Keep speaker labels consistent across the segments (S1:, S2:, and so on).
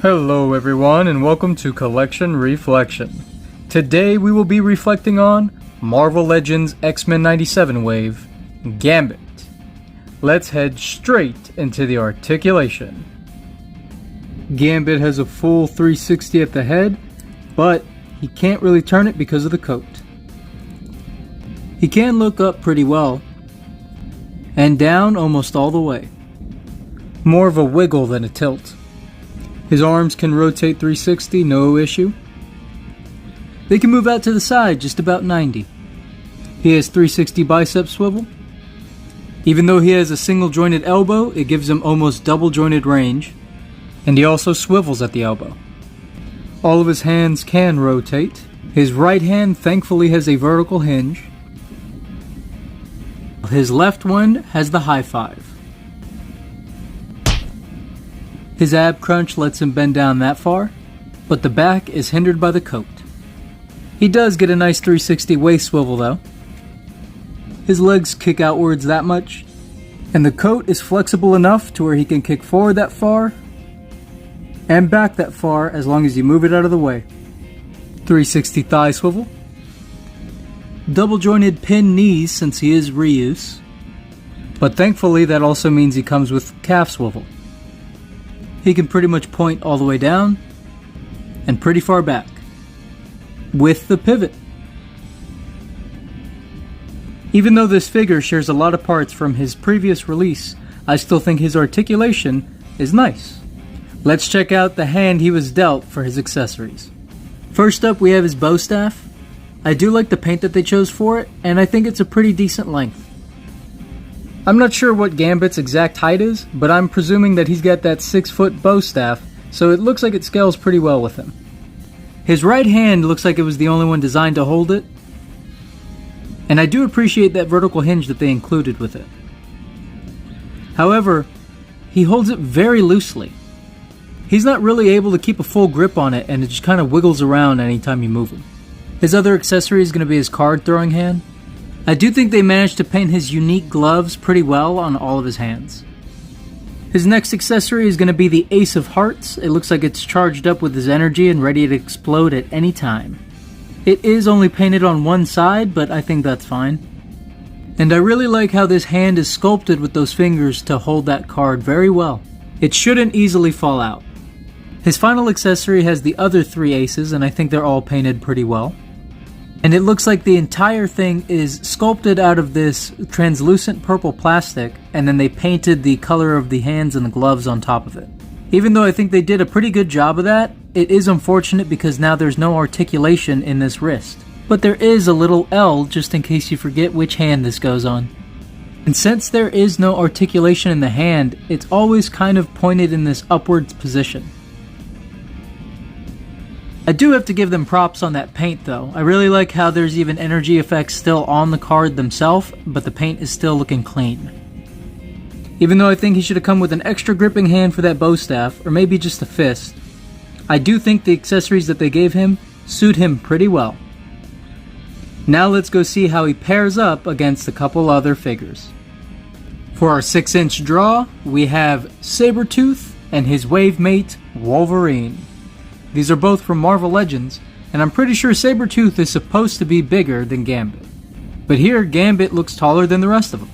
S1: Hello everyone and welcome to Collection Reflection. Today we will be reflecting on Marvel Legends X-Men 97 wave, Gambit. Let's head straight into the articulation. Gambit has a full 360 at the head, but he can't really turn it because of the coat. He can look up pretty well, and down almost all the way. More of a wiggle than a tilt. His arms can rotate 360, no issue. They can move out to the side just about 90. He has 360 bicep swivel. Even though he has a single jointed elbow, it gives him almost double jointed range. And he also swivels at the elbow. All of his hands can rotate. His right hand thankfully has a vertical hinge. His left one has the high five. His ab crunch lets him bend down that far, but the back is hindered by the coat. He does get a nice 360 waist swivel though. His legs kick outwards that much, and the coat is flexible enough to where he can kick forward that far and back that far as long as you move it out of the way. 360 thigh swivel. Double jointed pin knees since he is reuse, but thankfully that also means he comes with calf swivel. He can pretty much point all the way down and pretty far back with the pivot. Even though this figure shares a lot of parts from his previous release, I still think his articulation is nice. Let's check out the hand he was dealt for his accessories. First up we have his bow staff. I do like the paint that they chose for it, and I think it's a pretty decent length. I'm not sure what Gambit's exact height is, but I'm presuming that he's got that 6-foot bow staff, so it looks like it scales pretty well with him. His right hand looks like it was the only one designed to hold it, and I do appreciate that vertical hinge that they included with it. However, he holds it very loosely. He's not really able to keep a full grip on it, and it just kind of wiggles around anytime you move him. His other accessory is going to be his card throwing hand. I do think they managed to paint his unique gloves pretty well on all of his hands. His next accessory is going to be the Ace of Hearts. It looks like it's charged up with his energy and ready to explode at any time. It is only painted on one side, but I think that's fine. And I really like how this hand is sculpted with those fingers to hold that card very well. It shouldn't easily fall out. His final accessory has the other 3 aces, and I think they're all painted pretty well. And it looks like the entire thing is sculpted out of this translucent purple plastic, and then they painted the color of the hands and the gloves on top of it. Even though I think they did a pretty good job of that, it is unfortunate because now there's no articulation in this wrist. But there is a little L just in case you forget which hand this goes on. And since there is no articulation in the hand, it's always kind of pointed in this upwards position. I do have to give them props on that paint though. I really like how there's even energy effects still on the card themselves, but the paint is still looking clean. Even though I think he should have come with an extra gripping hand for that bow staff, or maybe just a fist, I do think the accessories that they gave him suit him pretty well. Now let's go see how he pairs up against a couple other figures. For our 6-inch draw, we have Sabretooth and his wave mate, Wolverine. These are both from Marvel Legends, and I'm pretty sure Sabretooth is supposed to be bigger than Gambit. But here, Gambit looks taller than the rest of them.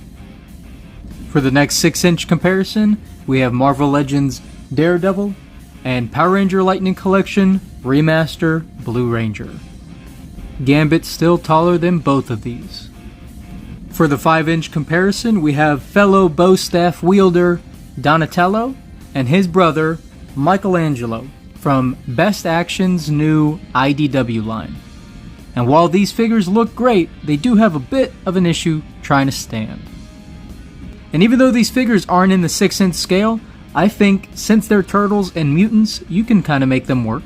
S1: For the next 6-inch comparison, we have Marvel Legends Daredevil and Power Ranger Lightning Collection Remaster Blue Ranger. Gambit's still taller than both of these. For the 5-inch comparison, we have fellow bow staff wielder Donatello and his brother Michelangelo from Best Action's new IDW line. And while these figures look great, they do have a bit of an issue trying to stand. And even though these figures aren't in the 6-inch scale, I think since they're turtles and mutants, you can kind of make them work.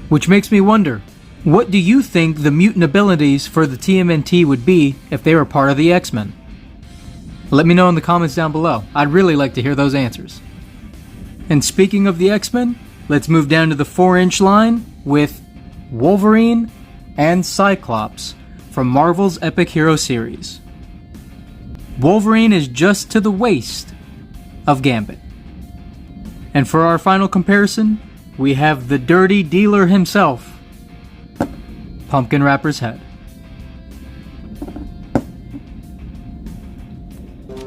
S1: Which makes me wonder, what do you think the mutant abilities for the TMNT would be if they were part of the X-Men? Let me know in the comments down below. I'd really like to hear those answers. And speaking of the X-Men, let's move down to the 4-inch line with Wolverine and Cyclops from Marvel's Epic Hero series. Wolverine is just to the waist of Gambit. And for our final comparison, we have the dirty dealer himself, Pumpkin Rapper's head.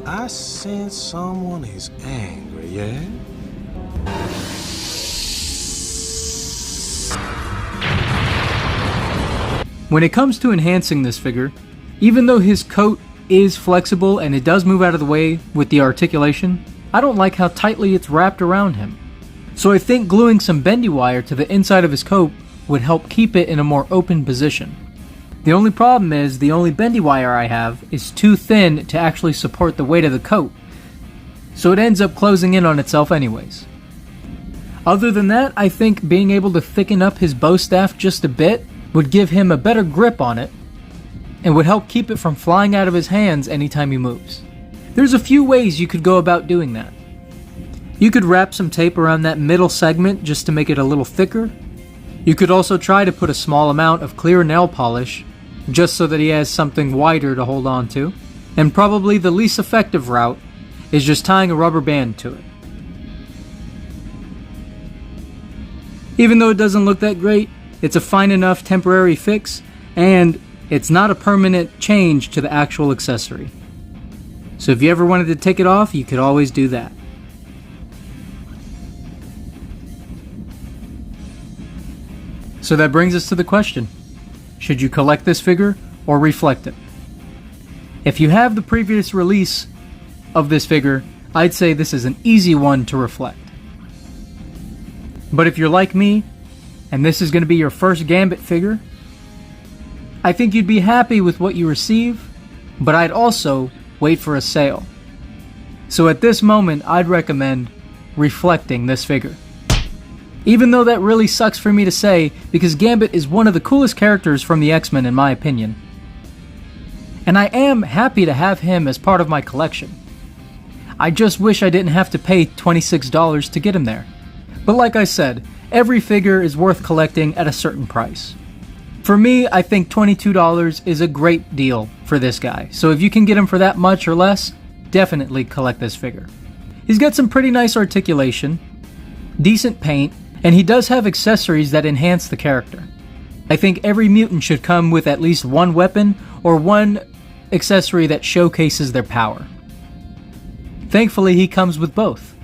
S2: I sense someone is angry, yeah?
S1: When it comes to enhancing this figure, even though his coat is flexible and it does move out of the way with the articulation, I don't like how tightly it's wrapped around him. So I think gluing some bendy wire to the inside of his coat would help keep it in a more open position. The only problem is the only bendy wire I have is too thin to actually support the weight of the coat, so it ends up closing in on itself anyways. Other than that, I think being able to thicken up his bow staff just a bit would give him a better grip on it and would help keep it from flying out of his hands anytime he moves. There's a few ways you could go about doing that. You could wrap some tape around that middle segment just to make it a little thicker. You could also try to put a small amount of clear nail polish just so that he has something wider to hold on to. And probably the least effective route is just tying a rubber band to it. Even though it doesn't look that great, it's a fine enough temporary fix, and it's not a permanent change to the actual accessory. So if you ever wanted to take it off, you could always do that. So that brings us to the question: should you collect this figure or reflect it? If you have the previous release of this figure, I'd say this is an easy one to reflect. But if you're like me, and this is going to be your first Gambit figure, I think you'd be happy with what you receive, but I'd also wait for a sale. So at this moment, I'd recommend reflecting this figure. Even though that really sucks for me to say, because Gambit is one of the coolest characters from the Xmen in my opinion. And I am happy to have him as part of my collection. I just wish I didn't have to pay $26 to get him there. But like I said, every figure is worth collecting at a certain price. For me, I think $22 is a great deal for this guy, so if you can get him for that much or less, definitely collect this figure. He's got some pretty nice articulation, decent paint, and he does have accessories that enhance the character. I think every mutant should come with at least one weapon or one accessory that showcases their power. Thankfully, he comes with both.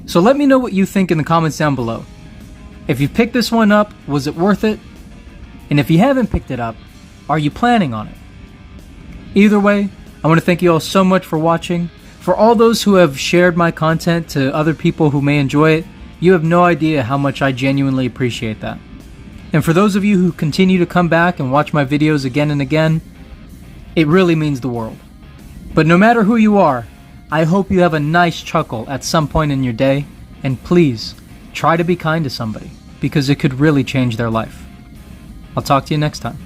S1: So let me know what you think in the comments down below. If you picked this one up, was it worth it? And if you haven't picked it up, are you planning on it? Either way, I want to thank you all so much for watching. For all those who have shared my content to other people who may enjoy it, you have no idea how much I genuinely appreciate that. And for those of you who continue to come back and watch my videos again and again, it really means the world. But no matter who you are, I hope you have a nice chuckle at some point in your day, and please, try to be kind to somebody, because it could really change their life. I'll talk to you next time.